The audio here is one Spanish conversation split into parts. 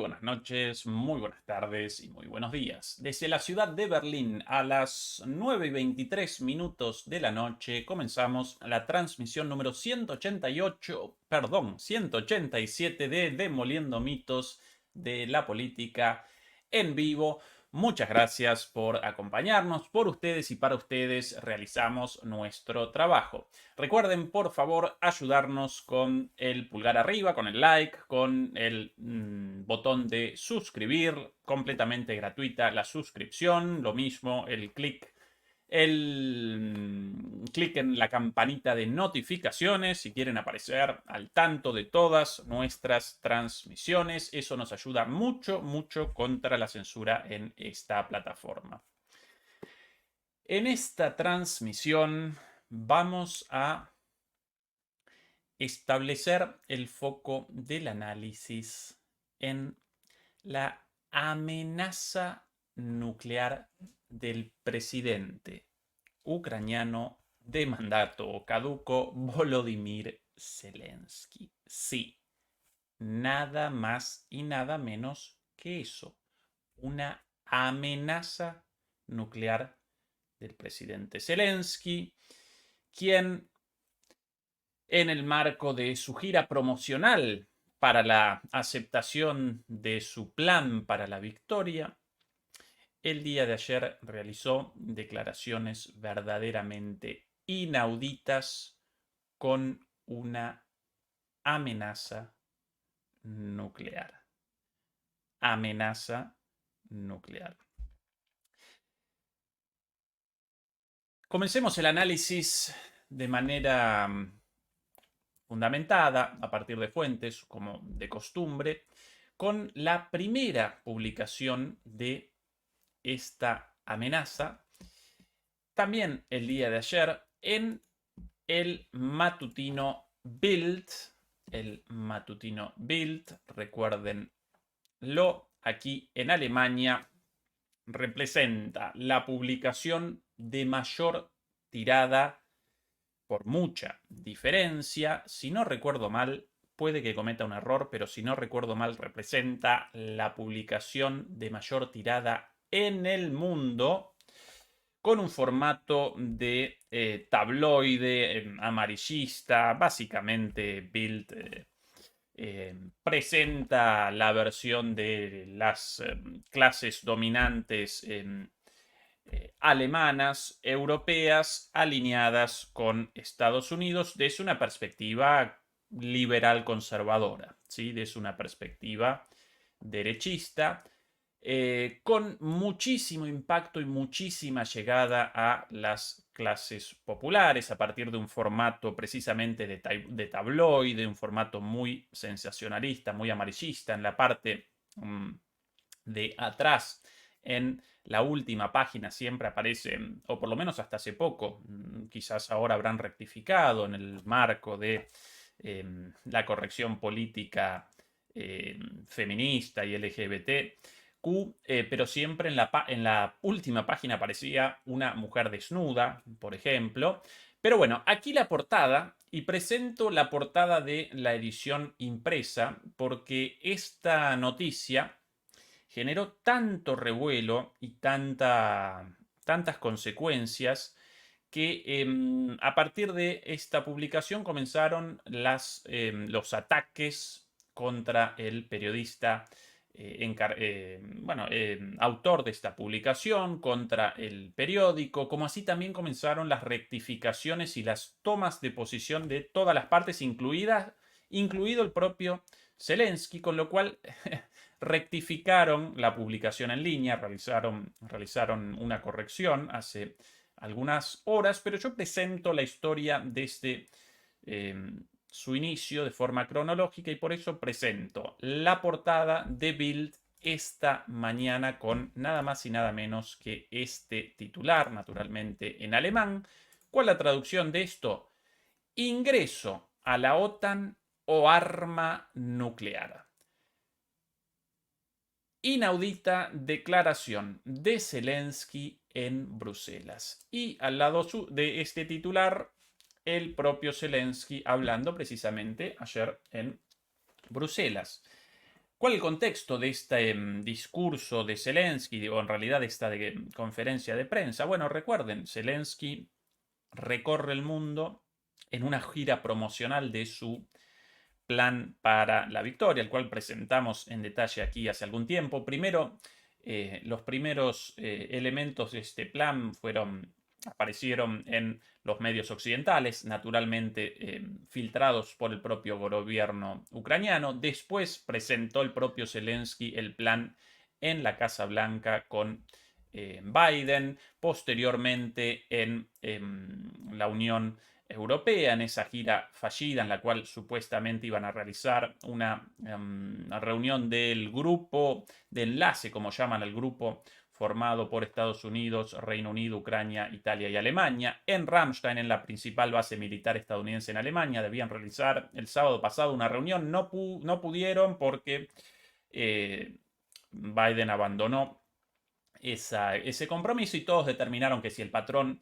buenas noches, muy buenas tardes y muy buenos días. Desde la ciudad de Berlín a las 9:23 de la noche comenzamos la transmisión número 187 de Demoliendo Mitos de la Política en vivo. Muchas gracias por acompañarnos, por ustedes y para ustedes realizamos nuestro trabajo. Recuerden, por favor, ayudarnos con el pulgar arriba, con el like, con el botón de suscribir, completamente gratuita la suscripción, lo mismo el clic en la campanita de notificaciones si quieren aparecer al tanto de todas nuestras transmisiones. Eso nos ayuda mucho, mucho contra la censura en esta plataforma. En esta transmisión vamos a establecer el foco del análisis en la amenaza nuclear del presidente ucraniano de mandato caduco Volodymyr Zelensky. Sí, nada más y nada menos que eso, una amenaza nuclear del presidente Zelensky, quien en el marco de su gira promocional para la aceptación de su plan para la victoria, el día de ayer realizó declaraciones verdaderamente inauditas con una amenaza nuclear. Amenaza nuclear. Comencemos el análisis de manera fundamentada a partir de fuentes, como de costumbre, con la primera publicación de esta amenaza, también el día de ayer, en el matutino Bild. El matutino Bild, recuérdenlo, aquí en Alemania, representa la publicación de mayor tirada por mucha diferencia. Si no recuerdo mal, puede que cometa un error, pero si no recuerdo mal, representa la publicación de mayor tirada en el mundo, con un formato de tabloide amarillista. Básicamente, Bild presenta la versión de las clases dominantes alemanas, europeas, alineadas con Estados Unidos desde una perspectiva liberal conservadora, ¿sí? Desde una perspectiva derechista, con muchísimo impacto y muchísima llegada a las clases populares a partir de un formato precisamente de tabloide, un formato muy sensacionalista, muy amarillista. En la parte de atrás, en la última página, siempre aparece, o por lo menos hasta hace poco, quizás ahora habrán rectificado en el marco de la corrección política feminista y LGBTQ, pero siempre en la última página aparecía una mujer desnuda, por ejemplo. Pero bueno, aquí la portada, y presento la portada de la edición impresa, porque esta noticia generó tanto revuelo y tantas consecuencias que a partir de esta publicación comenzaron los ataques contra el periodista autor de esta publicación, contra el periódico, como así también comenzaron las rectificaciones y las tomas de posición de todas las partes, incluido el propio Zelensky, con lo cual rectificaron la publicación en línea, realizaron una corrección hace algunas horas, pero yo presento la historia desde su inicio de forma cronológica y por eso presento la portada de Bild esta mañana con nada más y nada menos que este titular, naturalmente en alemán. ¿Cuál es la traducción de esto? Ingreso a la OTAN o arma nuclear. Inaudita declaración de Zelensky en Bruselas. Y al lado de este titular, el propio Zelensky hablando precisamente ayer en Bruselas. ¿Cuál es el contexto de este discurso de Zelensky, o en realidad de esta conferencia de prensa? Bueno, recuerden, Zelensky recorre el mundo en una gira promocional de su plan para la victoria, el cual presentamos en detalle aquí hace algún tiempo. Primero, los primeros elementos de este plan aparecieron en los medios occidentales, naturalmente filtrados por el propio gobierno ucraniano. Después presentó el propio Zelensky el plan en la Casa Blanca con Biden, posteriormente en la Unión Europea, en esa gira fallida en la cual supuestamente iban a realizar una reunión del grupo de enlace, como llaman el grupo formado por Estados Unidos, Reino Unido, Ucrania, Italia y Alemania. En Ramstein, en la principal base militar estadounidense en Alemania, debían realizar el sábado pasado una reunión. No pudieron porque Biden abandonó ese compromiso y todos determinaron que si el patrón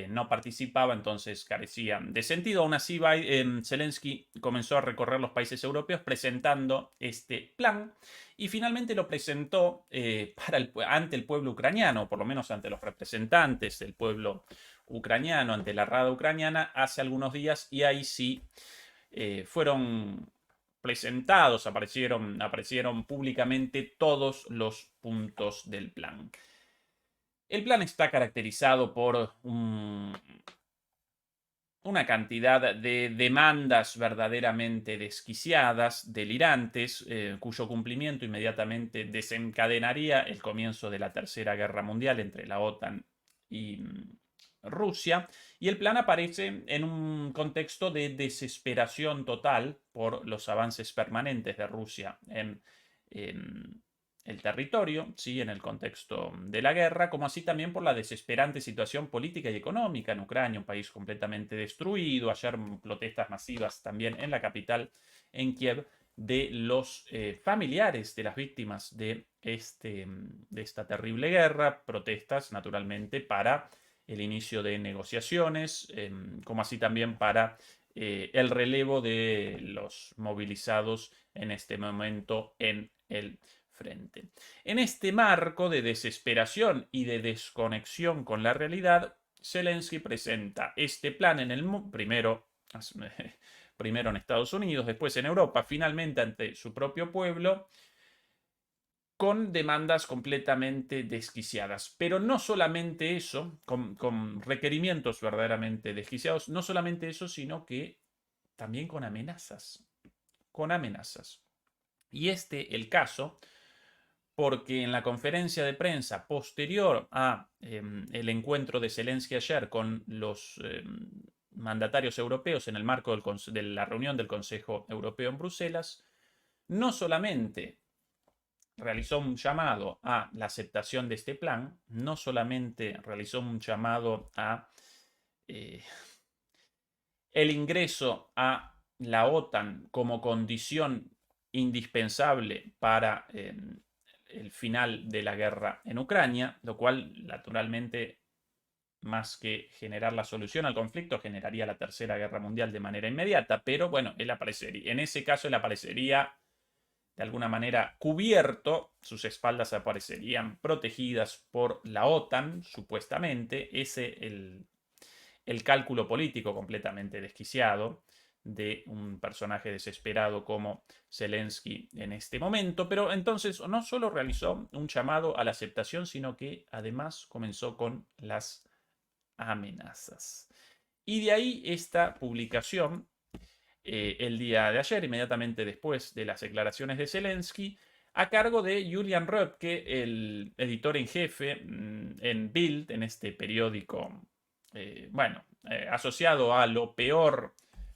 no participaba, entonces carecía de sentido. Aún así, Zelensky comenzó a recorrer los países europeos presentando este plan y finalmente lo presentó ante el pueblo ucraniano, por lo menos ante los representantes del pueblo ucraniano, ante la Rada ucraniana, hace algunos días, y ahí sí fueron presentados, aparecieron públicamente todos los puntos del plan. El plan está caracterizado por una cantidad de demandas verdaderamente desquiciadas, delirantes, cuyo cumplimiento inmediatamente desencadenaría el comienzo de la Tercera Guerra Mundial entre la OTAN y Rusia. Y el plan aparece en un contexto de desesperación total por los avances permanentes de Rusia en el territorio, ¿sí? En el contexto de la guerra, como así también por la desesperante situación política y económica en Ucrania, un país completamente destruido. Ayer protestas masivas también en la capital, en Kiev, de los familiares de las víctimas de esta terrible guerra. Protestas, naturalmente, para el inicio de negociaciones, como así también para el relevo de los movilizados en este momento en el frente. En este marco de desesperación y de desconexión con la realidad, Zelensky presenta este plan primero en Estados Unidos, después en Europa, finalmente ante su propio pueblo, con demandas completamente desquiciadas. Pero no solamente eso, con requerimientos verdaderamente desquiciados, no solamente eso, sino que también con amenazas. Con amenazas. Y el caso, porque en la conferencia de prensa posterior a el encuentro de Zelensky ayer con los mandatarios europeos en el marco de la reunión del Consejo Europeo en Bruselas, no solamente realizó un llamado a la aceptación de este plan, no solamente realizó un llamado a el ingreso a la OTAN como condición indispensable para el final de la guerra en Ucrania, lo cual naturalmente, más que generar la solución al conflicto, generaría la Tercera Guerra Mundial de manera inmediata, pero bueno, en ese caso él aparecería de alguna manera cubierto, sus espaldas aparecerían protegidas por la OTAN, supuestamente. El cálculo político completamente desquiciado de un personaje desesperado como Zelensky en este momento. Pero entonces no solo realizó un llamado a la aceptación, sino que además comenzó con las amenazas. Y de ahí esta publicación el día de ayer, inmediatamente después de las declaraciones de Zelensky, a cargo de Julian Röpke, el editor en jefe en Bild, en este periódico, asociado a lo peor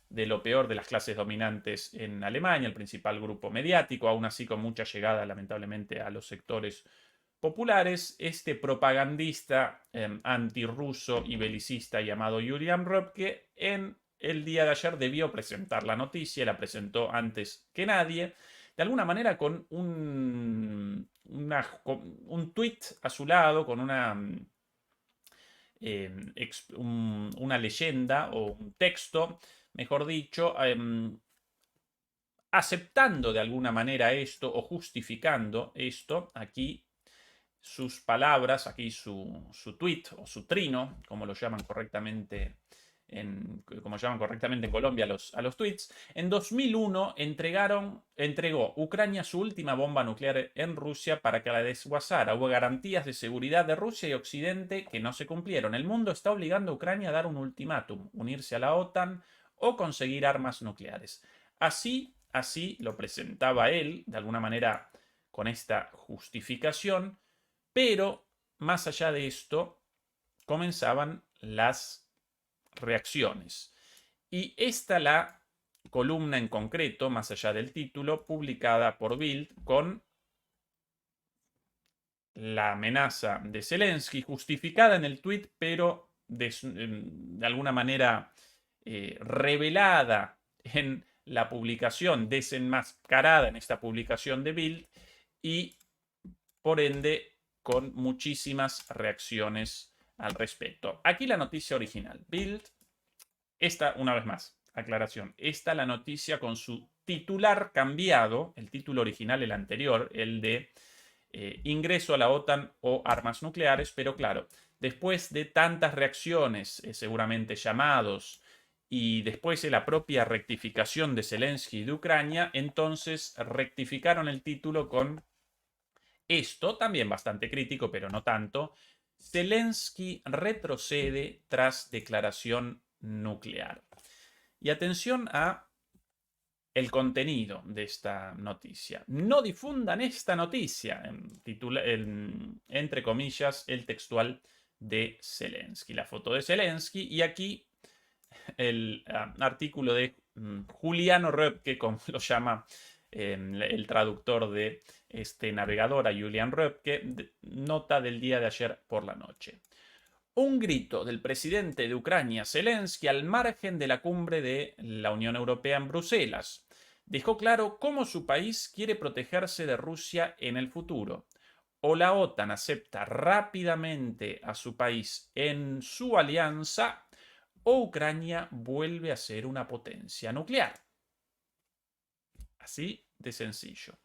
de las clases dominantes en Alemania, el principal grupo mediático, aún así con mucha llegada lamentablemente a los sectores populares. Este propagandista antirruso y belicista llamado Julian Röpke en el día de ayer debió presentar la noticia, la presentó antes que nadie, de alguna manera con un tweet a su lado, con una leyenda o un texto, mejor dicho, aceptando de alguna manera esto o justificando esto, aquí sus palabras, aquí su tweet o su trino, como lo llaman correctamente como llaman correctamente en Colombia a los tweets, en 2001 entregó Ucrania su última bomba nuclear en Rusia para que la desguazara. Hubo garantías de seguridad de Rusia y Occidente que no se cumplieron. El mundo está obligando a Ucrania a dar un ultimátum, unirse a la OTAN o conseguir armas nucleares. Así lo presentaba él, de alguna manera con esta justificación, pero más allá de esto comenzaban las reacciones. Y esta la columna en concreto, más allá del título, publicada por Bild con la amenaza de Zelensky, justificada en el tweet, pero de alguna manera revelada en la publicación, desenmascarada en esta publicación de Bild, y por ende con muchísimas reacciones al respecto. Aquí la noticia original. Bild, esta una vez más, aclaración, esta la noticia con su titular cambiado, el título original, el anterior, el de ingreso a la OTAN o armas nucleares, pero claro, después de tantas reacciones, seguramente llamados, y después de la propia rectificación de Zelensky de Ucrania, entonces rectificaron el título con esto, también bastante crítico, pero no tanto. Zelensky retrocede tras declaración nuclear. Y atención a el contenido de esta noticia. No difundan esta noticia, entre comillas, el textual de Zelensky, la foto de Zelensky, y aquí el artículo de Juliano Röpke, como lo llama el traductor de este navegador, a Julian Röpke, nota del día de ayer por la noche. Un grito del presidente de Ucrania, Zelensky, al margen de la cumbre de la Unión Europea en Bruselas. Dejó claro cómo su país quiere protegerse de Rusia en el futuro. O la OTAN acepta rápidamente a su país en su alianza, o Ucrania vuelve a ser una potencia nuclear. Así de sencillo.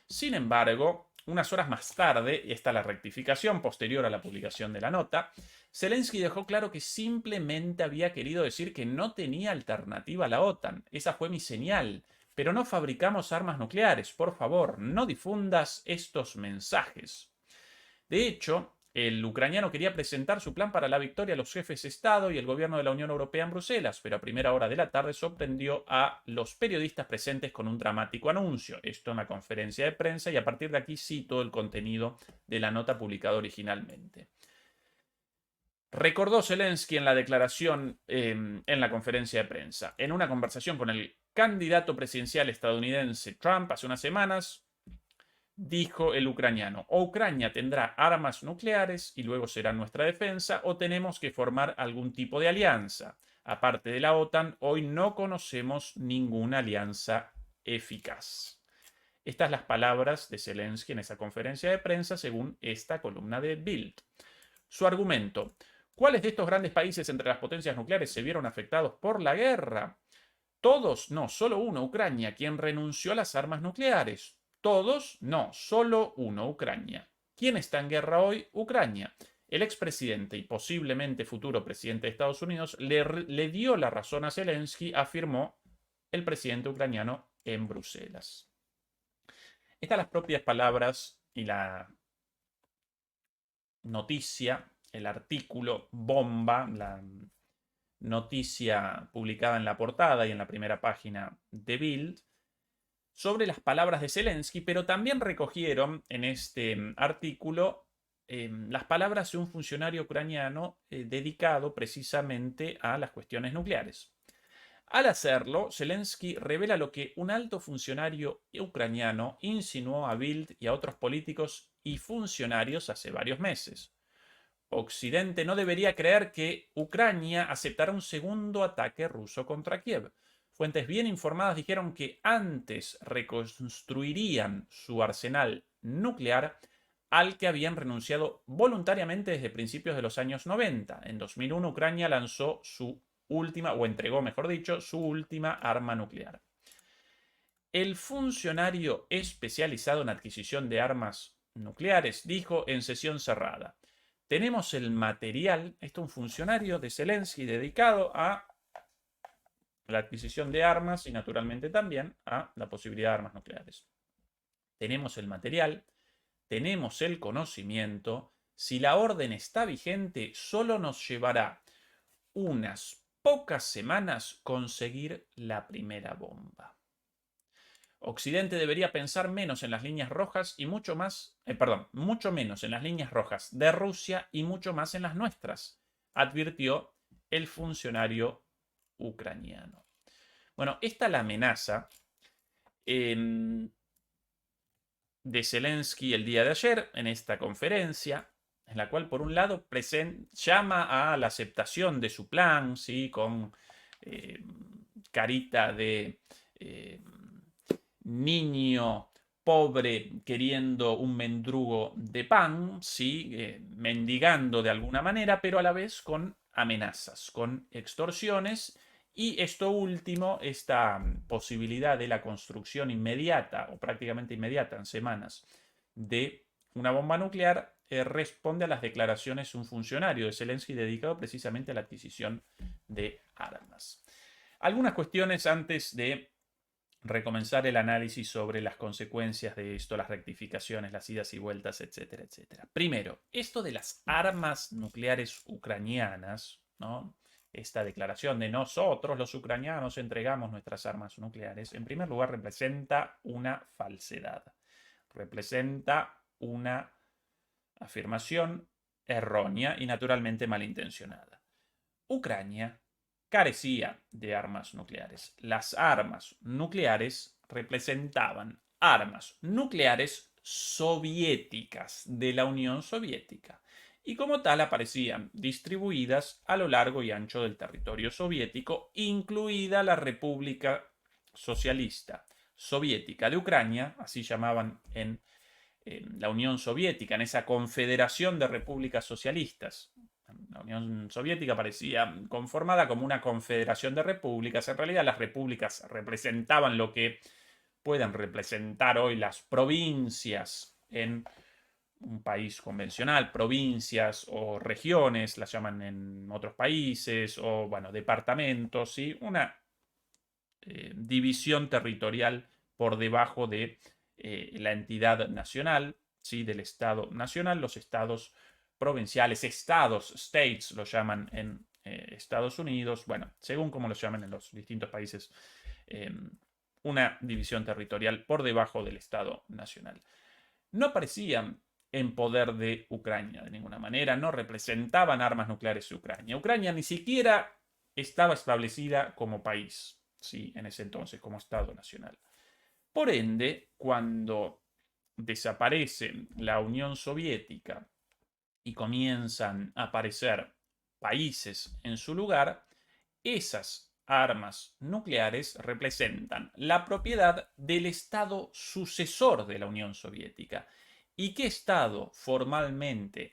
Sin embargo, unas horas más tarde, y esta es la rectificación posterior a la publicación de la nota, Zelensky dejó claro que simplemente había querido decir que no tenía alternativa a la OTAN. Esa fue mi señal. Pero no fabricamos armas nucleares. Por favor, no difundas estos mensajes. De hecho, el ucraniano quería presentar su plan para la victoria a los jefes de Estado y el gobierno de la Unión Europea en Bruselas, pero a primera hora de la tarde sorprendió a los periodistas presentes con un dramático anuncio. Esto en la conferencia de prensa, y a partir de aquí cito el contenido de la nota publicada originalmente. Recordó Zelensky en la declaración en la conferencia de prensa. En una conversación con el candidato presidencial estadounidense Trump hace unas semanas, dijo el ucraniano: o Ucrania tendrá armas nucleares y luego será nuestra defensa, o tenemos que formar algún tipo de alianza. Aparte de la OTAN, hoy no conocemos ninguna alianza eficaz. Estas las palabras de Zelensky en esa conferencia de prensa, según esta columna de Bild. Su argumento: ¿cuáles de estos grandes países entre las potencias nucleares se vieron afectados por la guerra? Todos, no, solo uno, Ucrania, quien renunció a las armas nucleares. Todos, no, solo uno, Ucrania. ¿Quién está en guerra hoy? Ucrania. El expresidente y posiblemente futuro presidente de Estados Unidos le dio la razón a Zelensky, afirmó el presidente ucraniano en Bruselas. Estas las propias palabras y la noticia, el artículo bomba, la noticia publicada en la portada y en la primera página de Bild, sobre las palabras de Zelensky, pero también recogieron en este artículo las palabras de un funcionario ucraniano dedicado precisamente a las cuestiones nucleares. Al hacerlo, Zelensky revela lo que un alto funcionario ucraniano insinuó a Bild y a otros políticos y funcionarios hace varios meses. Occidente no debería creer que Ucrania aceptará un segundo ataque ruso contra Kiev. Fuentes bien informadas dijeron que antes reconstruirían su arsenal nuclear al que habían renunciado voluntariamente desde principios de los años 90. En 2001 Ucrania lanzó su última, o entregó, mejor dicho, su última arma nuclear. El funcionario especializado en adquisición de armas nucleares dijo en sesión cerrada: tenemos el material, esto es un funcionario de Zelensky dedicado a la adquisición de armas y naturalmente también a la posibilidad de armas nucleares. Tenemos el material, tenemos el conocimiento. Si la orden está vigente, solo nos llevará unas pocas semanas conseguir la primera bomba. Occidente debería pensar menos en las líneas rojas y mucho mucho menos en las líneas rojas de Rusia y mucho más en las nuestras, advirtió el funcionario ucraniano. Bueno, esta es la amenaza de Zelensky el día de ayer en esta conferencia, en la cual por un lado llama a la aceptación de su plan, ¿sí? Con carita de niño pobre queriendo un mendrugo de pan, ¿sí? Mendigando de alguna manera, pero a la vez con amenazas, con extorsiones. Y esto último, esta posibilidad de la construcción inmediata o prácticamente inmediata en semanas de una bomba nuclear, responde a las declaraciones de un funcionario de Zelensky dedicado precisamente a la adquisición de armas. Algunas cuestiones antes de recomenzar el análisis sobre las consecuencias de esto, las rectificaciones, las idas y vueltas, etcétera, etcétera. Primero, esto de las armas nucleares ucranianas, ¿no? Esta declaración de nosotros, los ucranianos, entregamos nuestras armas nucleares, en primer lugar representa una falsedad. Representa una afirmación errónea y naturalmente malintencionada. Ucrania carecía de armas nucleares. Las armas nucleares representaban armas nucleares soviéticas de la Unión Soviética y como tal aparecían distribuidas a lo largo y ancho del territorio soviético, incluida la República Socialista Soviética de Ucrania, así llamaban en la Unión Soviética, en esa confederación de repúblicas socialistas. La Unión Soviética parecía conformada como una confederación de repúblicas. En realidad las repúblicas representaban lo que pueden representar hoy las provincias en un país convencional, provincias o regiones, las llaman en otros países, o bueno, departamentos, ¿sí? Una división territorial por debajo de la entidad nacional, ¿sí? Del Estado nacional, los estados provinciales, estados, states lo llaman en Estados Unidos, bueno, según como lo llaman en los distintos países, una división territorial por debajo del Estado nacional. No aparecían en poder de Ucrania de ninguna manera, no representaban armas nucleares de Ucrania. Ucrania ni siquiera estaba establecida como país, ¿sí? En ese entonces, como Estado nacional. Por ende, cuando desaparece la Unión Soviética y comienzan a aparecer países en su lugar, esas armas nucleares representan la propiedad del Estado sucesor de la Unión Soviética. ¿Y qué Estado formalmente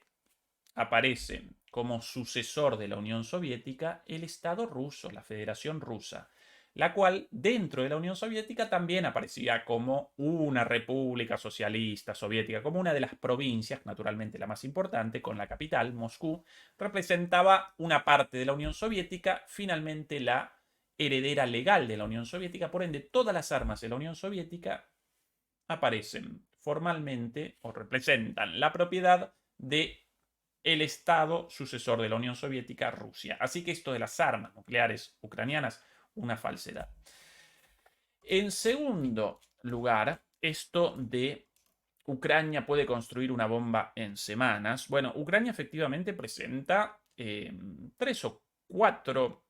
aparece como sucesor de la Unión Soviética? El Estado ruso, la Federación Rusa, la cual dentro de la Unión Soviética también aparecía como una república socialista soviética, como una de las provincias, naturalmente la más importante, con la capital, Moscú, representaba una parte de la Unión Soviética, finalmente la heredera legal de la Unión Soviética, por ende todas las armas de la Unión Soviética aparecen formalmente o representan la propiedad de el Estado sucesor de la Unión Soviética, Rusia. Así que esto de las armas nucleares ucranianas, una falsedad. En segundo lugar, esto de Ucrania puede construir una bomba en semanas. Bueno, Ucrania efectivamente presenta 3 o 4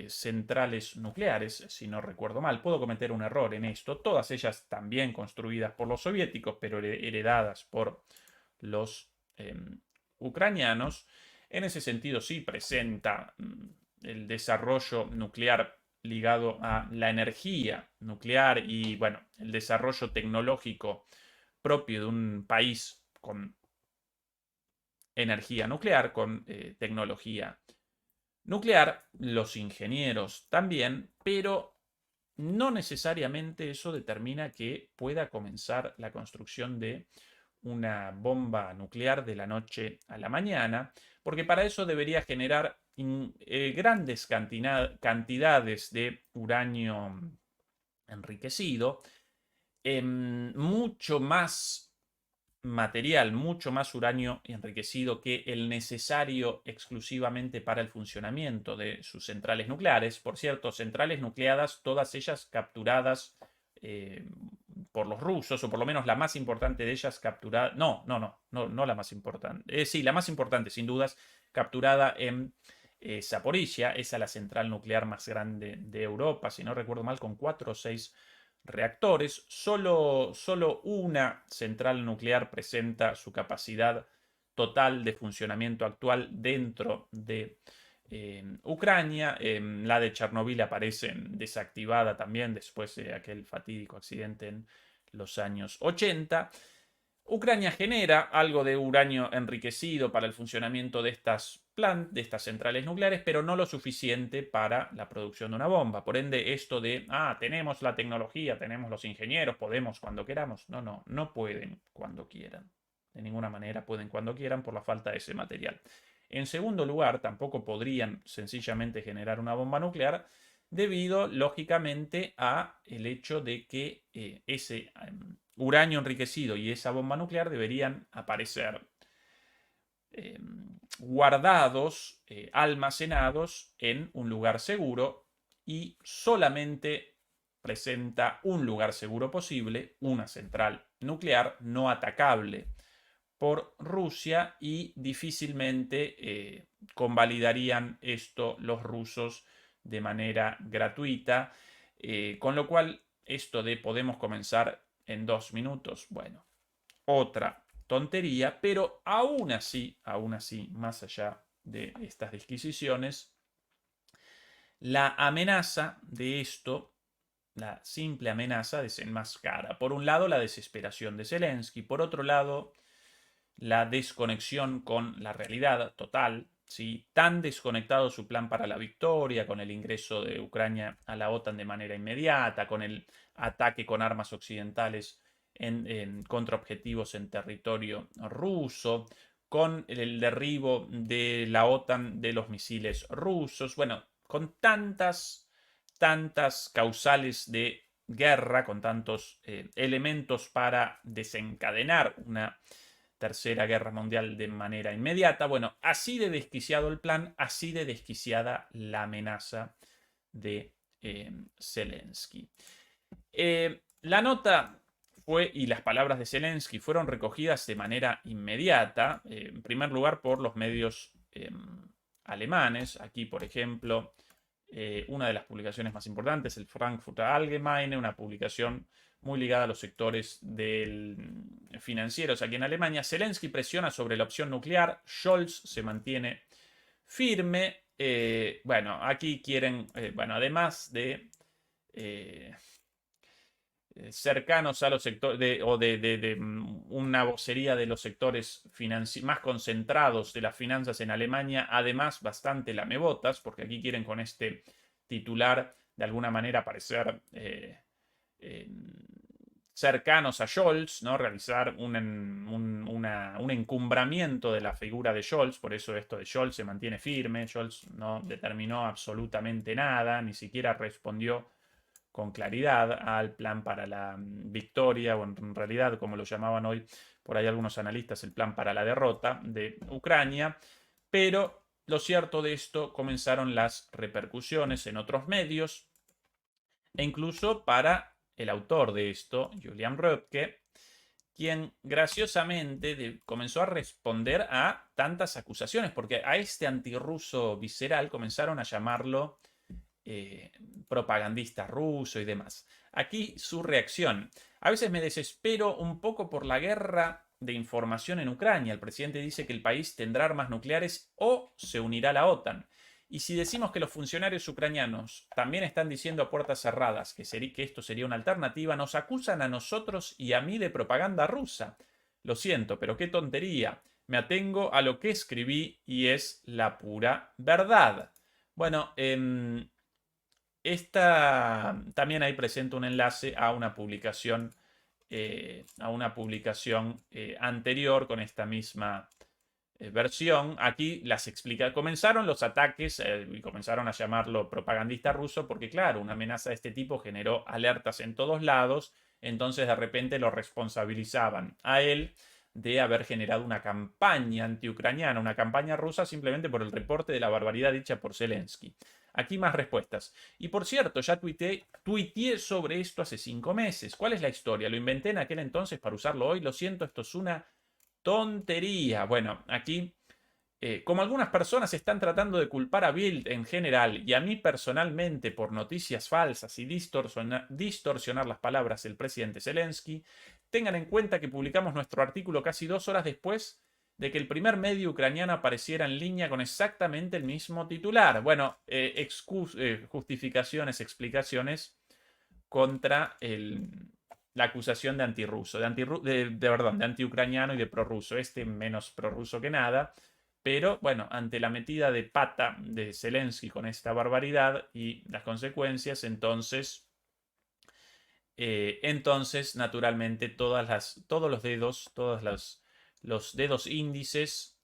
centrales nucleares, si no recuerdo mal. Puedo cometer un error en esto. Todas ellas también construidas por los soviéticos, pero heredadas por los ucranianos. En ese sentido sí presenta el desarrollo nuclear ligado a la energía nuclear y bueno, el desarrollo tecnológico propio de un país con energía nuclear, con tecnología nuclear, los ingenieros también, pero no necesariamente eso determina que pueda comenzar la construcción de una bomba nuclear de la noche a la mañana, porque para eso debería generar grandes cantidades de uranio enriquecido, mucho más material, mucho más uranio enriquecido que el necesario exclusivamente para el funcionamiento de sus centrales nucleares. Por cierto, centrales nucleadas, todas ellas capturadas eh, por los rusos, o por lo menos la más importante de ellas capturada. No la más importante. Sí, la más importante, sin dudas, capturada en Zaporizhia. Esa es la central nuclear más grande de Europa, si no recuerdo mal, con 4 o 6 reactores. Solo una central nuclear presenta su capacidad total de funcionamiento actual dentro de Ucrania. La de Chernobyl aparece desactivada también después de aquel fatídico accidente en los años 80. Ucrania genera algo de uranio enriquecido para el funcionamiento de de estas centrales nucleares, pero no lo suficiente para la producción de una bomba. Por ende, esto de, tenemos la tecnología, tenemos los ingenieros, podemos cuando queramos. No pueden cuando quieran. De ninguna manera pueden cuando quieran por la falta de ese material. En segundo lugar, tampoco podrían sencillamente generar una bomba nuclear debido, lógicamente, a el hecho de que ese uranio enriquecido y esa bomba nuclear deberían aparecer guardados, almacenados en un lugar seguro, y solamente presenta un lugar seguro posible, una central nuclear no atacable por Rusia, y difícilmente convalidarían esto los rusos de manera gratuita, con lo cual esto de podemos comenzar en 2 minutos, bueno, otra tontería, pero aún así, más allá de estas disquisiciones, la amenaza de esto, la simple amenaza, desenmascara, por un lado, la desesperación de Zelensky, por otro lado, la desconexión con la realidad total, ¿sí? Tan desconectado su plan para la victoria, con el ingreso de Ucrania a la OTAN de manera inmediata, con el ataque con armas occidentales contra objetivos en territorio ruso, con el derribo de la OTAN de los misiles rusos, bueno, con tantas causales de guerra, con tantos elementos para desencadenar una tercera guerra mundial de manera inmediata. Bueno, así de desquiciado el plan, así de desquiciada la amenaza de Zelensky. La nota fue, y las palabras de Zelensky fueron recogidas de manera inmediata, en primer lugar por los medios alemanes. Aquí, por ejemplo, una de las publicaciones más importantes, el Frankfurter Allgemeine, una publicación muy ligada a los sectores financieros aquí en Alemania. Zelensky presiona sobre la opción nuclear, Scholz se mantiene firme. Bueno, aquí quieren, además de cercanos a los sectores o de una vocería de los sectores más concentrados de las finanzas en Alemania, además bastante lamebotas, porque aquí quieren con este titular de alguna manera parecer cercanos a Scholz, ¿no? Realizar un encumbramiento de la figura de Scholz. Por eso esto de Scholz se mantiene firme. Scholz no determinó absolutamente nada, ni siquiera respondió con claridad al plan para la victoria, o en realidad, como lo llamaban hoy por ahí algunos analistas, el plan para la derrota de Ucrania. Pero lo cierto de esto, comenzaron las repercusiones en otros medios, e incluso para el autor de esto, Julian Röpke, quien graciosamente comenzó a responder a tantas acusaciones, porque a este antirruso visceral comenzaron a llamarlo propagandista ruso y demás. Aquí su reacción: a veces me desespero un poco por la guerra de información en Ucrania. El presidente dice que el país tendrá armas nucleares o se unirá a la OTAN. Y si decimos que los funcionarios ucranianos también están diciendo a puertas cerradas que esto sería una alternativa, nos acusan a nosotros y a mí de propaganda rusa. Lo siento, pero qué tontería. Me atengo a lo que escribí y es la pura verdad. Bueno, también ahí presento un enlace a una publicación, anterior con esta misma versión. Aquí las explica. Comenzaron los ataques y comenzaron a llamarlo propagandista ruso porque, claro, una amenaza de este tipo generó alertas en todos lados. Entonces, de repente lo responsabilizaban a él de haber generado una campaña antiucraniana, una campaña rusa simplemente por el reporte de la barbaridad dicha por Zelensky. Aquí más respuestas. Y por cierto, ya tuiteé sobre esto hace 5 meses. ¿Cuál es la historia? Lo inventé en aquel entonces para usarlo hoy. Lo siento, esto es una tontería. Bueno, aquí, como algunas personas están tratando de culpar a Bild en general y a mí personalmente por noticias falsas y distorsionar las palabras del presidente Zelensky, tengan en cuenta que publicamos nuestro artículo casi 2 horas después de que el primer medio ucraniano apareciera en línea con exactamente el mismo titular. Bueno, justificaciones, explicaciones contra la acusación de antirruso, de antiucraniano y de prorruso. Este menos prorruso que nada. Pero bueno, ante la metida de pata de Zelensky con esta barbaridad y las consecuencias, entonces naturalmente, todos los dedos, los dedos índices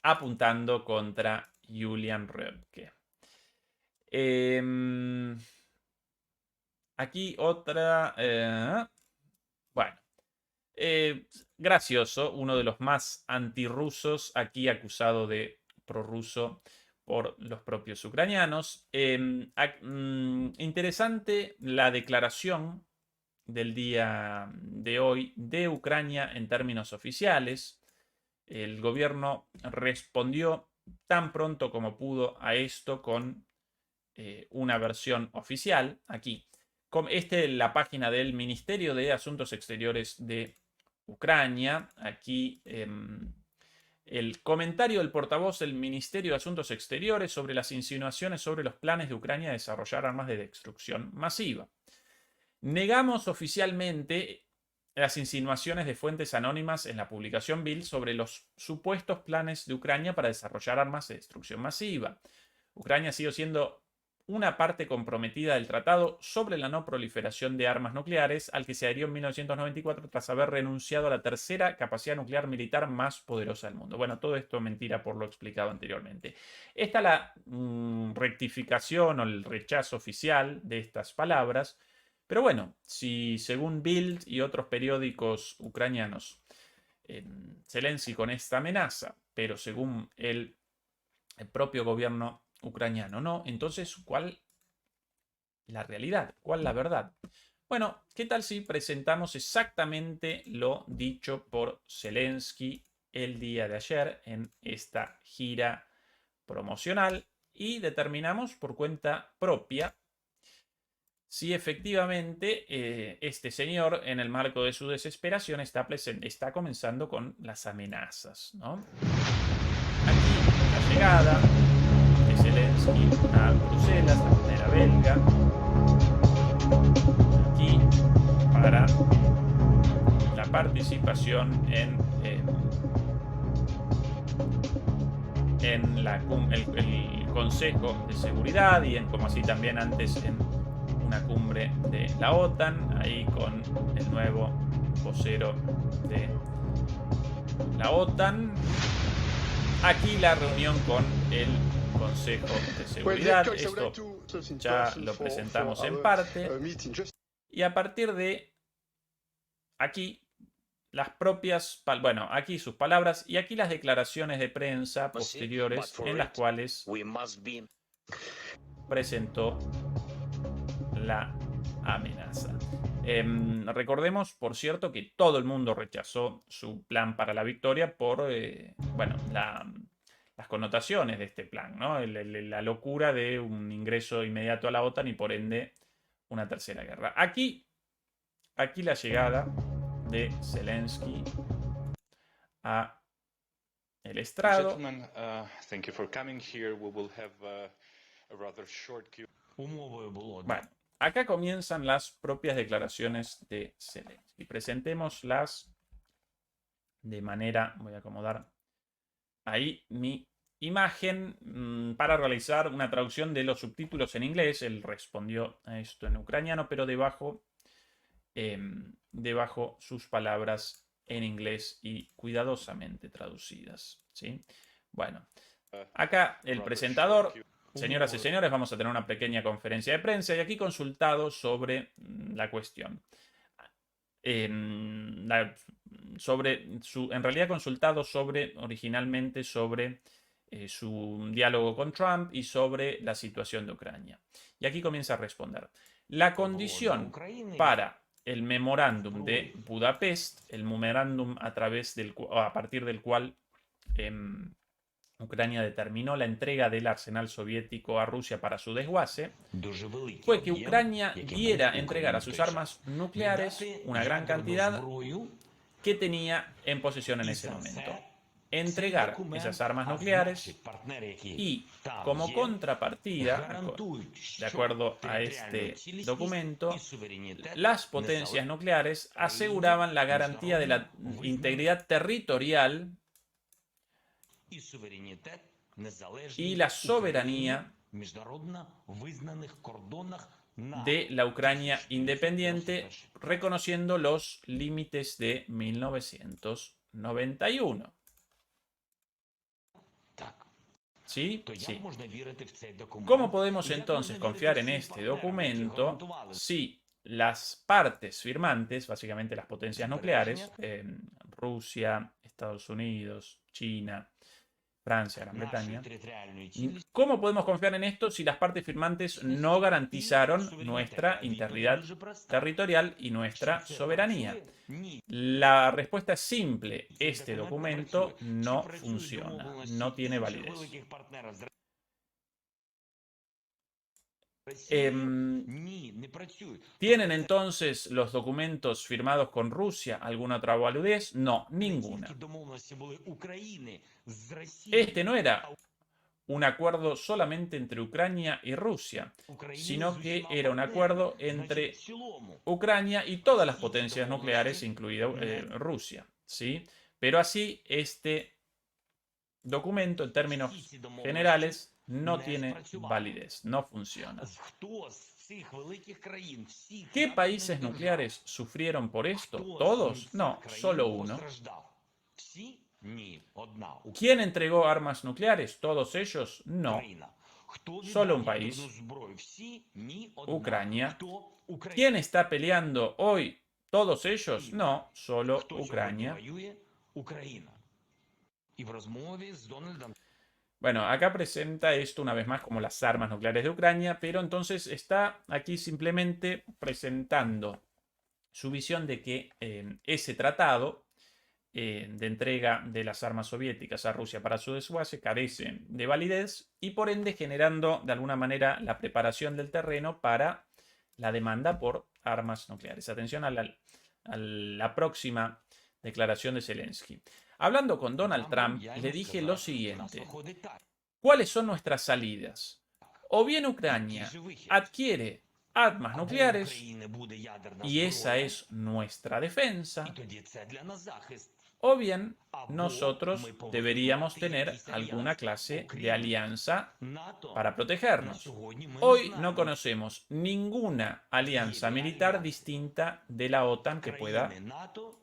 apuntando contra Julian Röpke. Aquí otra. Bueno. Gracioso, uno de los más antirrusos, aquí acusado de prorruso por los propios ucranianos. Interesante la declaración del día de hoy de Ucrania en términos oficiales. El gobierno respondió tan pronto como pudo a esto con una versión oficial. Aquí, la página del Ministerio de Asuntos Exteriores de Ucrania. Aquí el comentario del portavoz del Ministerio de Asuntos Exteriores sobre las insinuaciones sobre los planes de Ucrania de desarrollar armas de destrucción masiva. Negamos oficialmente las insinuaciones de fuentes anónimas en la publicación Bild sobre los supuestos planes de Ucrania para desarrollar armas de destrucción masiva. Ucrania ha sido siendo una parte comprometida del Tratado sobre la no proliferación de armas nucleares, al que se adhirió en 1994 tras haber renunciado a la tercera capacidad nuclear militar más poderosa del mundo. Bueno, todo esto mentira por lo explicado anteriormente. Esta es la rectificación o el rechazo oficial de estas palabras. Pero bueno, si según Bild y otros periódicos ucranianos, Zelensky con esta amenaza, pero según el propio gobierno ucraniano no, entonces, ¿cuál la realidad? ¿Cuál la verdad? Bueno, ¿qué tal si presentamos exactamente lo dicho por Zelensky el día de ayer en esta gira promocional y determinamos por cuenta propia si efectivamente este señor, en el marco de su desesperación, está comenzando con las amenazas, ¿no? Aquí la llegada de Zelensky a Bruselas, la bandera belga, aquí para la participación en el Consejo de Seguridad y como así también antes en una cumbre de la OTAN, ahí con el nuevo vocero de la OTAN. Aquí la reunión con el Consejo de Seguridad. Esto ya lo presentamos en parte. Y a partir de aquí, las propias, bueno, aquí sus palabras y aquí las declaraciones de prensa posteriores en las cuales presentó la amenaza. Recordemos, por cierto, que todo el mundo rechazó su plan para la victoria por, bueno, las connotaciones de este plan, ¿no? La locura de un ingreso inmediato a la OTAN y por ende una tercera guerra. Aquí la llegada de Zelensky a el estrado. Bueno, acá comienzan las propias declaraciones de Zelensky. Presentémoslas de manera, voy a acomodar ahí mi imagen para realizar una traducción de los subtítulos en inglés. Él respondió a esto en ucraniano, pero debajo sus palabras en inglés y cuidadosamente traducidas. ¿Sí? Bueno, acá el presentador, señoras y señores, vamos a tener una pequeña conferencia de prensa y aquí consultado sobre la cuestión. En realidad consultado originalmente sobre su diálogo con Trump y sobre la situación de Ucrania. Y aquí comienza a responder. La condición para el memorándum de Budapest, el memorándum a partir del cual Ucrania determinó la entrega del arsenal soviético a Rusia para su desguace, fue que Ucrania diera entregar a sus armas nucleares una gran cantidad que tenía en posesión en ese momento. Entregar esas armas nucleares y, como contrapartida, de acuerdo a este documento, las potencias nucleares aseguraban la garantía de la integridad territorial y la soberanía de la Ucrania independiente, reconociendo los límites de 1991. ¿Sí? Sí. ¿Cómo podemos entonces confiar en este documento si las partes firmantes, básicamente las potencias nucleares, Rusia, Estados Unidos, China, Francia, Gran Bretaña, ¿cómo podemos confiar en esto si las partes firmantes no garantizaron nuestra integridad territorial y nuestra soberanía? La respuesta es simple: este documento no funciona, no tiene validez. ¿Tienen entonces los documentos firmados con Rusia alguna otra validez? No, ninguna. Este no era un acuerdo solamente entre Ucrania y Rusia, sino que era un acuerdo entre Ucrania y todas las potencias nucleares, incluida Rusia, ¿sí? Pero así este documento, en términos generales, no tiene validez, no funciona. ¿Qué países nucleares sufrieron por esto? ¿Todos? No, solo uno. ¿Quién entregó armas nucleares? ¿Todos ellos? No. Solo un país. Ucrania. ¿Quién está peleando hoy? ¿Todos ellos? No, solo Ucrania. Bueno, acá presenta esto una vez más como las armas nucleares de Ucrania, pero entonces está aquí simplemente presentando su visión de que ese tratado de entrega de las armas soviéticas a Rusia para su desguace carece de validez y por ende generando de alguna manera la preparación del terreno para la demanda por armas nucleares. Atención a la próxima declaración de Zelensky. Hablando con Donald Trump, le dije lo siguiente: ¿cuáles son nuestras salidas? O bien Ucrania adquiere armas nucleares y esa es nuestra defensa, o bien nosotros deberíamos tener alguna clase de alianza para protegernos. Hoy no conocemos ninguna alianza militar distinta de la OTAN que pueda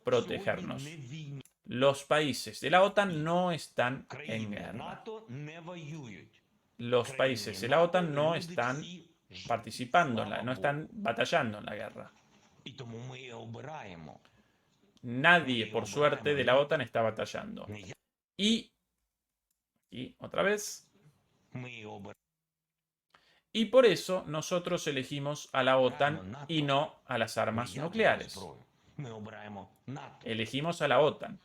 protegernos. Los países de la OTAN no están en guerra. Los países de la OTAN no están participando, no están batallando en la guerra. Nadie, por suerte, de la OTAN está batallando. Y otra vez. Y por eso nosotros elegimos a la OTAN y no a las armas nucleares. Elegimos a la OTAN.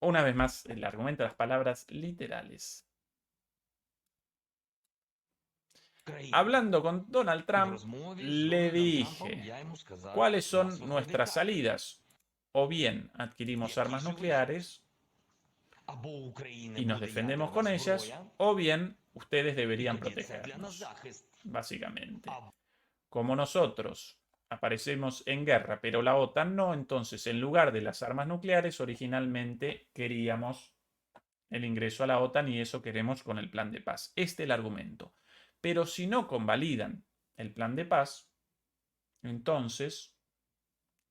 Una vez más, el argumento de las palabras literales. Hablando con Donald Trump, le dije: ¿cuáles son nuestras salidas? O bien adquirimos armas nucleares y nos defendemos con ellas, o bien ustedes deberían protegernos, básicamente. Como nosotros aparecemos en guerra, pero la OTAN no, entonces en lugar de las armas nucleares, originalmente queríamos el ingreso a la OTAN y eso queremos con el plan de paz. Este es el argumento. Pero si no convalidan el plan de paz, entonces,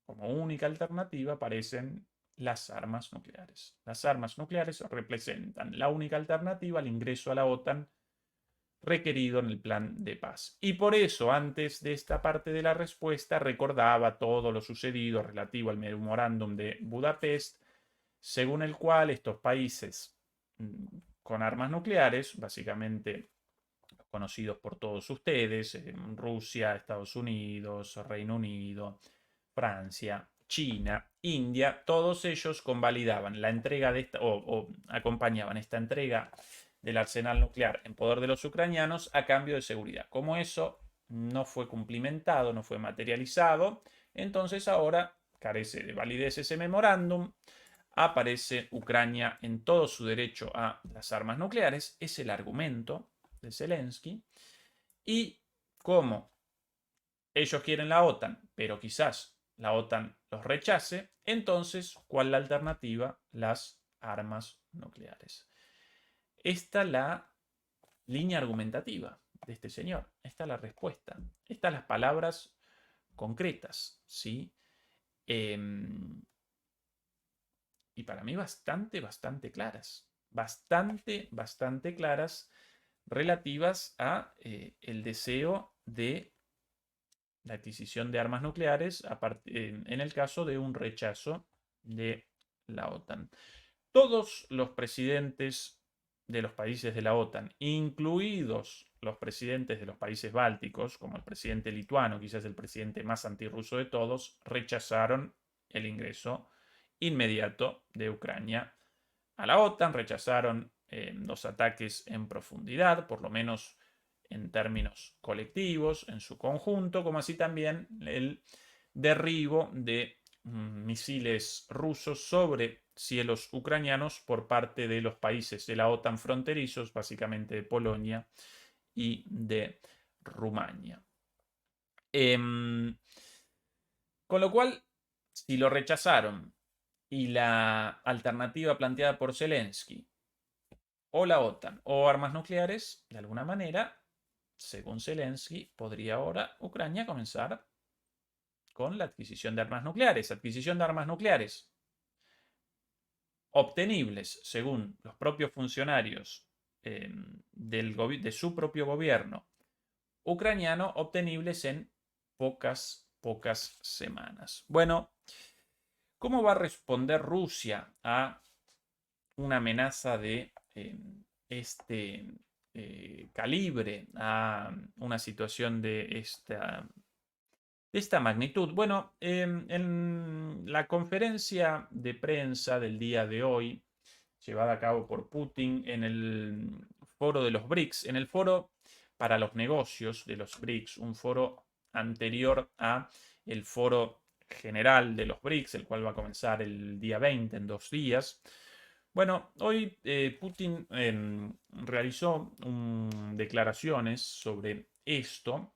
como única alternativa, aparecen las armas nucleares. Las armas nucleares representan la única alternativa al ingreso a la OTAN requerido en el plan de paz. Y por eso, antes de esta parte de la respuesta, recordaba todo lo sucedido relativo al memorándum de Budapest, según el cual estos países con armas nucleares, básicamente conocidos por todos ustedes, Rusia, Estados Unidos, Reino Unido, Francia, China, India, todos ellos convalidaban la entrega de esta, o acompañaban esta entrega del arsenal nuclear en poder de los ucranianos a cambio de seguridad. Como eso no fue cumplimentado, no fue materializado, entonces ahora carece de validez ese memorándum, aparece Ucrania en todo su derecho a las armas nucleares, es el argumento de Zelensky, y como ellos quieren la OTAN, pero quizás la OTAN los rechace, entonces, ¿cuál es la alternativa? Las armas nucleares. Esta es la línea argumentativa de este señor. Esta es la respuesta. Estas las palabras concretas, ¿sí? Y para mí bastante claras. Bastante claras relativas a el deseo de la adquisición de armas nucleares en el caso de un rechazo de la OTAN. Todos los presidentes de los países de la OTAN, incluidos los presidentes de los países bálticos, como el presidente lituano, quizás el presidente más antirruso de todos, rechazaron el ingreso inmediato de Ucrania a la OTAN, rechazaron los ataques en profundidad, por lo menos en términos colectivos, en su conjunto, como así también el derribo de misiles rusos sobre cielos ucranianos por parte de los países de la OTAN fronterizos, básicamente de Polonia y de Rumania. Con lo cual, si lo rechazaron y la alternativa planteada por Zelensky, o la OTAN o armas nucleares, de alguna manera, según Zelensky, podría ahora Ucrania comenzar con la adquisición de armas nucleares. Adquisición de armas nucleares obtenibles, según los propios funcionarios de su propio gobierno ucraniano, obtenibles en pocas semanas. Bueno, ¿cómo va a responder Rusia a una amenaza de este calibre, a una situación de esta magnitud? Bueno, en la conferencia de prensa del día de hoy, llevada a cabo por Putin en el foro de los BRICS, en el foro para los negocios de los BRICS, un foro anterior a el foro general de los BRICS, el cual va a comenzar el día 20, en 2 días. Bueno, hoy Putin realizó declaraciones sobre esto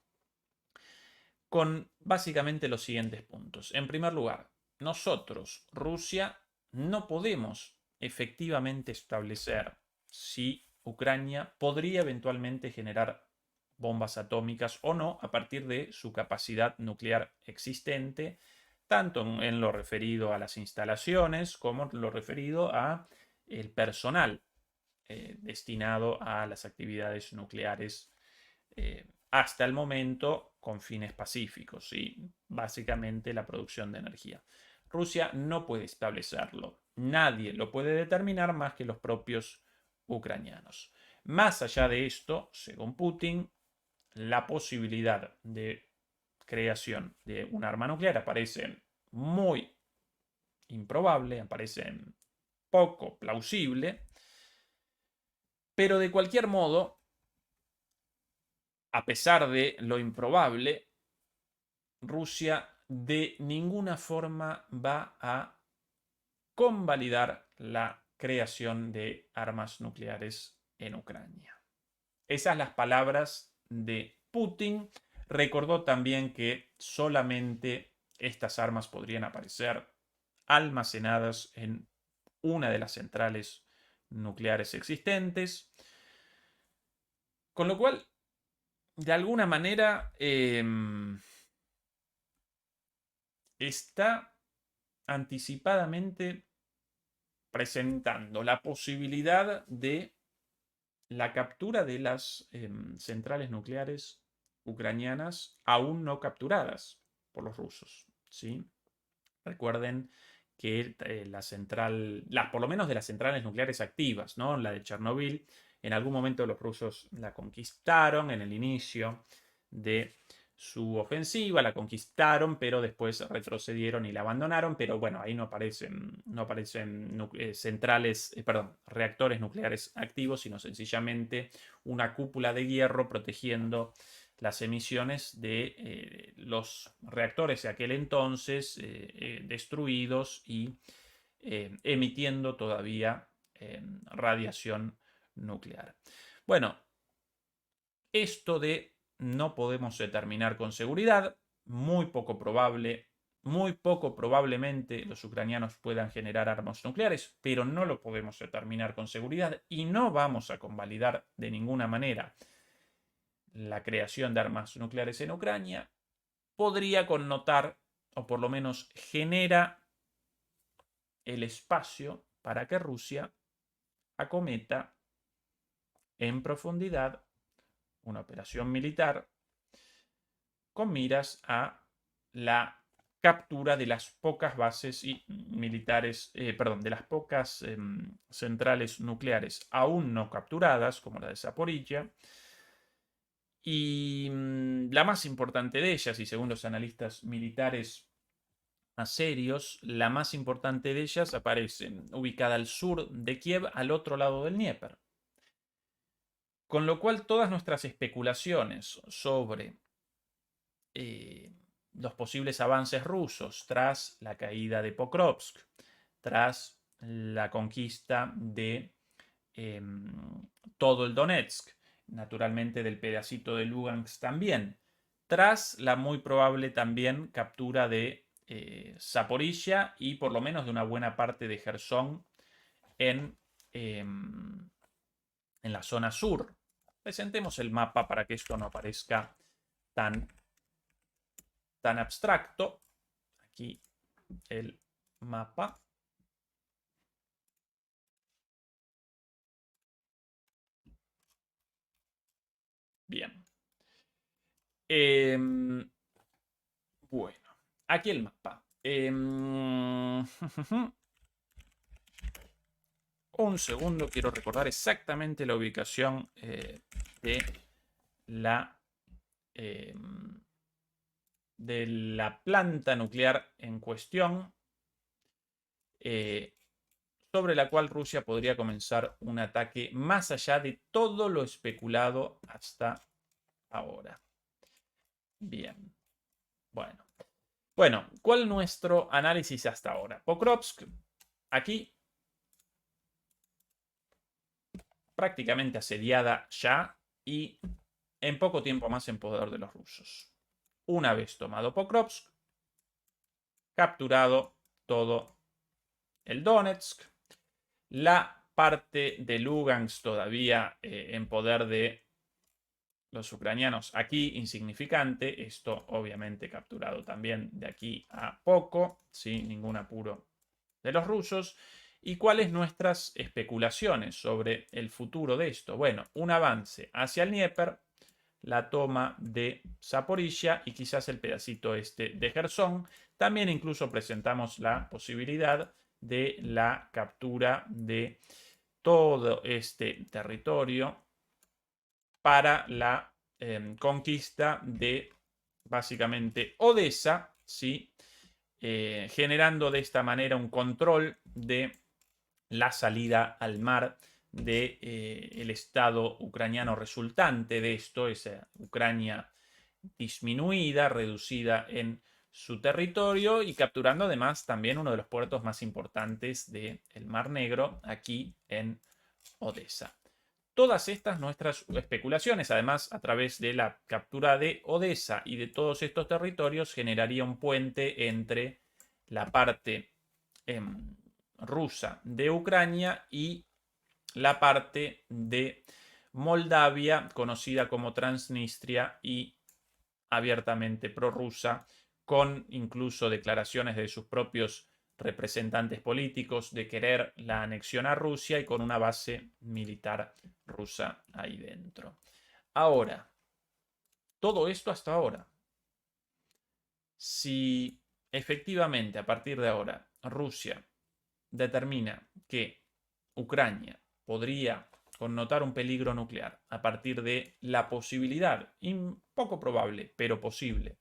con básicamente los siguientes puntos. En primer lugar, nosotros, Rusia, no podemos efectivamente establecer si Ucrania podría eventualmente generar bombas atómicas o no a partir de su capacidad nuclear existente, tanto en lo referido a las instalaciones como en lo referido a el personal destinado a las actividades nucleares hasta el momento con fines pacíficos y básicamente la producción de energía. Rusia no puede establecerlo. Nadie lo puede determinar más que los propios ucranianos. Más allá de esto, según Putin, la posibilidad de creación de un arma nuclear aparece muy improbable, aparece poco plausible, pero de cualquier modo, a pesar de lo improbable, Rusia de ninguna forma va a convalidar la creación de armas nucleares en Ucrania. Esas las palabras de Putin. Recordó también que solamente estas armas podrían aparecer almacenadas en una de las centrales nucleares existentes. Con lo cual, de alguna manera, está anticipadamente presentando la posibilidad de la captura de las centrales nucleares ucranianas aún no capturadas por los rusos, ¿sí? Recuerden que por lo menos de las centrales nucleares activas, ¿no? La de Chernobyl, en algún momento los rusos la conquistaron en el inicio de su ofensiva, la conquistaron, pero después retrocedieron y la abandonaron. Pero bueno, ahí no aparecen reactores nucleares activos, sino sencillamente una cúpula de hierro protegiendo las emisiones de los reactores de aquel entonces destruidos y emitiendo todavía radiación nuclear. Bueno, esto de no podemos determinar con seguridad, muy poco probablemente los ucranianos puedan generar armas nucleares, pero no lo podemos determinar con seguridad y no vamos a convalidar de ninguna manera la creación de armas nucleares en Ucrania, podría connotar, o por lo menos genera el espacio para que Rusia acometa en profundidad una operación militar con miras a la captura de las pocas bases militares, de las pocas centrales nucleares aún no capturadas, como la de Zaporilla. Y la más importante de ellas, y según los analistas militares más serios, la más importante de ellas aparece ubicada al sur de Kiev, al otro lado del Dnieper. Con lo cual, todas nuestras especulaciones sobre los posibles avances rusos tras la caída de Pokrovsk, tras la conquista de todo el Donetsk, naturalmente del pedacito de Lugansk también, tras la muy probable también captura de Zaporilla y por lo menos de una buena parte de Gerson en la zona sur. Presentemos el mapa para que esto no parezca tan abstracto. Aquí el mapa. Bien. Bueno, aquí el mapa. Un segundo, quiero recordar exactamente la ubicación de la planta nuclear en cuestión, sobre la cual Rusia podría comenzar un ataque más allá de todo lo especulado hasta ahora. Bien. Bueno, ¿cuál es nuestro análisis hasta ahora? Pokrovsk, aquí prácticamente asediada ya y en poco tiempo más en poder de los rusos. Una vez tomado Pokrovsk, capturado todo el Donetsk, la parte de Lugansk todavía en poder de los ucranianos, aquí insignificante, esto obviamente capturado también de aquí a poco, sin ningún apuro de los rusos. ¿Y cuáles nuestras especulaciones sobre el futuro de esto? Bueno, un avance hacia el Dnieper, la toma de Zaporilla y quizás el pedacito este de Gerson. También incluso presentamos la posibilidad de la captura de todo este territorio para la conquista de básicamente Odessa, ¿sí? Generando de esta manera un control de la salida al mar del estado ucraniano resultante de esto, esa Ucrania disminuida, reducida en su territorio y capturando además también uno de los puertos más importantes del Mar Negro, aquí en Odessa. Todas estas nuestras especulaciones, además a través de la captura de Odessa y de todos estos territorios, generaría un puente entre la parte rusa de Ucrania y la parte de Moldavia, conocida como Transnistria y abiertamente prorrusa, con incluso declaraciones de sus propios representantes políticos de querer la anexión a Rusia y con una base militar rusa ahí dentro. Ahora, todo esto hasta ahora. Si efectivamente a partir de ahora Rusia determina que Ucrania podría connotar un peligro nuclear a partir de la posibilidad, poco probable, pero posible,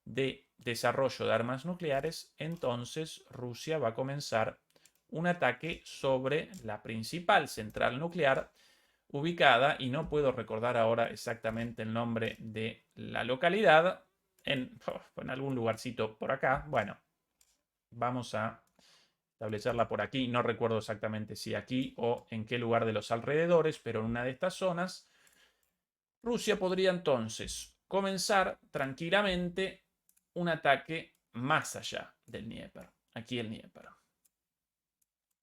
de desarrollo de armas nucleares, entonces Rusia va a comenzar un ataque sobre la principal central nuclear ubicada, y no puedo recordar ahora exactamente el nombre de la localidad, en algún lugarcito por acá. Bueno, vamos a establecerla por aquí. No recuerdo exactamente si aquí o en qué lugar de los alrededores, pero en una de estas zonas, Rusia podría entonces comenzar tranquilamente un ataque más allá del Dnieper, aquí el Dnieper,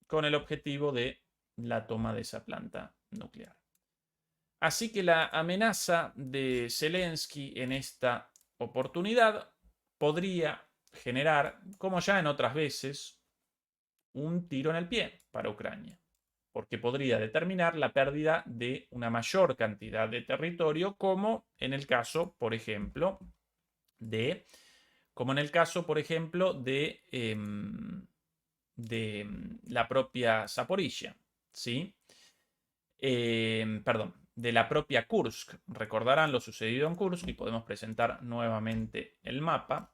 con el objetivo de la toma de esa planta nuclear. Así que la amenaza de Zelensky en esta oportunidad podría generar, como ya en otras veces, un tiro en el pie para Ucrania, porque podría determinar la pérdida de una mayor cantidad de territorio, como en el caso, por ejemplo, de la propia Zaporizhia, ¿sí? Perdón, de la propia Kursk. Recordarán lo sucedido en Kursk y podemos presentar nuevamente el mapa.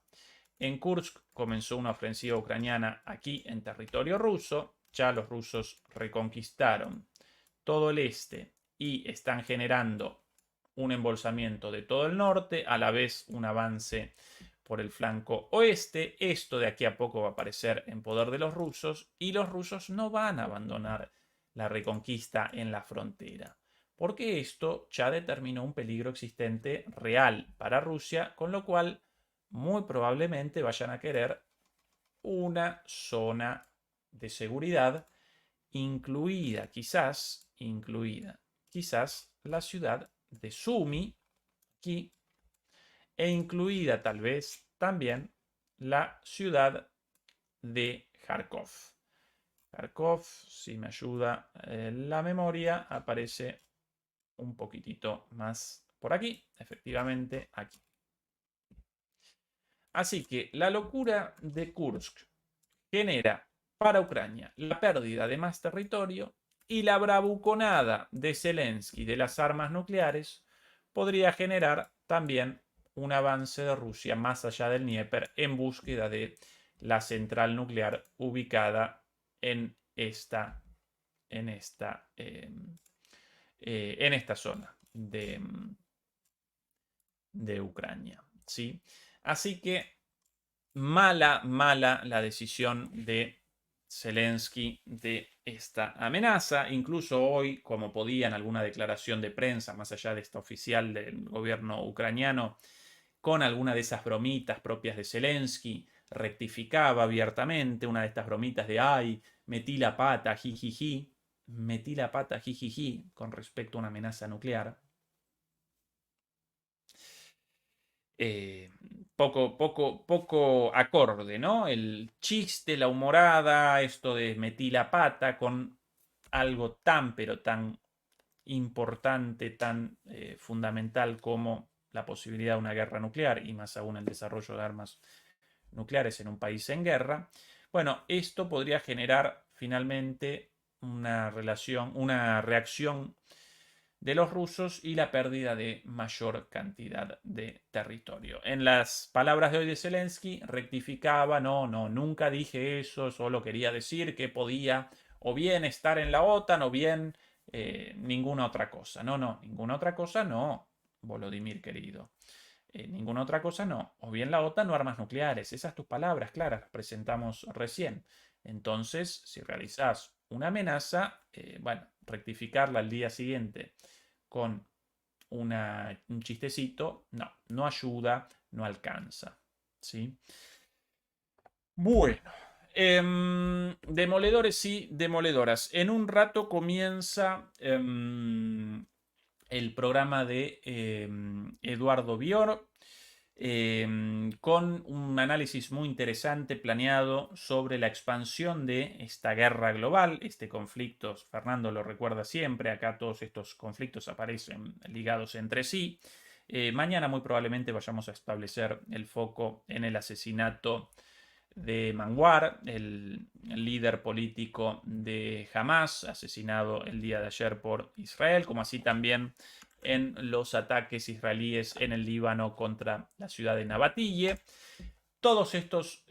En Kursk comenzó una ofensiva ucraniana aquí en territorio ruso. Ya los rusos reconquistaron todo el este y están generando un embolsamiento de todo el norte, a la vez un avance por el flanco oeste. Esto de aquí a poco va a aparecer en poder de los rusos y los rusos no van a abandonar la reconquista en la frontera, porque esto ya determinó un peligro existente real para Rusia, con lo cual muy probablemente vayan a querer una zona de seguridad, incluida quizás la ciudad de Sumy, aquí, e incluida tal vez también la ciudad de Kharkov. Kharkov, si me ayuda la memoria, aparece un poquitito más por aquí, efectivamente aquí. Así que la locura de Kursk genera para Ucrania la pérdida de más territorio, y la bravuconada de Zelensky de las armas nucleares podría generar también un avance de Rusia más allá del Dnieper en búsqueda de la central nuclear ubicada en esta, en esta, en esta zona de Ucrania, ¿sí? Así que mala la decisión de Zelensky de esta amenaza. Incluso hoy, como podía en alguna declaración de prensa, más allá de esta oficial del gobierno ucraniano, con alguna de esas bromitas propias de Zelensky, rectificaba abiertamente una de estas bromitas de ay, metí la pata, jijiji, metí la pata, jijiji, con respecto a una amenaza nuclear. eh, poco acorde, ¿no? El chiste, la humorada, esto de metí la pata con algo tan, pero tan importante, tan fundamental como la posibilidad de una guerra nuclear y más aún el desarrollo de armas nucleares en un país en guerra. Bueno, esto podría generar finalmente una reacción de los rusos y la pérdida de mayor cantidad de territorio. En las palabras de hoy de Zelensky, rectificaba, no, nunca dije eso, solo quería decir que podía o bien estar en la OTAN o bien ninguna otra cosa. No, ninguna otra cosa no, Volodymyr querido. Ninguna otra cosa no. O bien la OTAN o armas nucleares. Esas tus palabras, claras, las presentamos recién. Entonces, si realizás una amenaza, bueno, rectificarla al día siguiente con un chistecito, no ayuda, no alcanza. ¿Sí? Bueno, Demoledores y demoledoras. En un rato comienza el programa de Eduardo Bior, con un análisis muy interesante planeado sobre la expansión de esta guerra global, este conflicto. Fernando lo recuerda siempre, acá todos estos conflictos aparecen ligados entre sí. Mañana muy probablemente vayamos a establecer el foco en el asesinato de Manwar, el líder político de Hamas, asesinado el día de ayer por Israel, como así también en los ataques israelíes en el Líbano contra la ciudad de Nabatille. Todos estos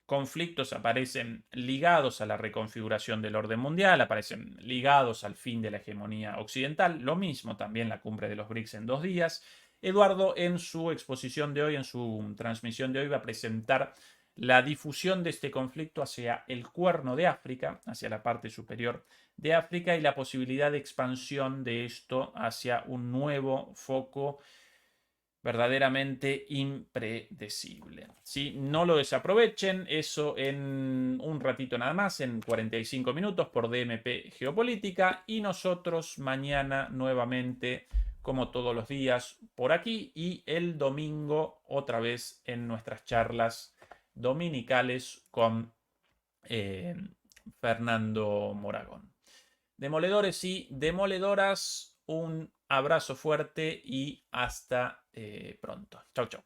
conflictos aparecen ligados a la reconfiguración del orden mundial, aparecen ligados al fin de la hegemonía occidental, lo mismo también la cumbre de los BRICS en 2 días. Eduardo, en su exposición de hoy, en su transmisión de hoy, va a presentar la difusión de este conflicto hacia el Cuerno de África, hacia la parte superior de África, y la posibilidad de expansión de esto hacia un nuevo foco verdaderamente impredecible. ¿Sí? No lo desaprovechen, eso en un ratito nada más, en 45 minutos por DMP Geopolítica, y nosotros mañana nuevamente, como todos los días, por aquí, y el domingo otra vez en nuestras charlas dominicales con Fernando Moragón. Demoledores y demoledoras, un abrazo fuerte y hasta pronto. Chau, chau.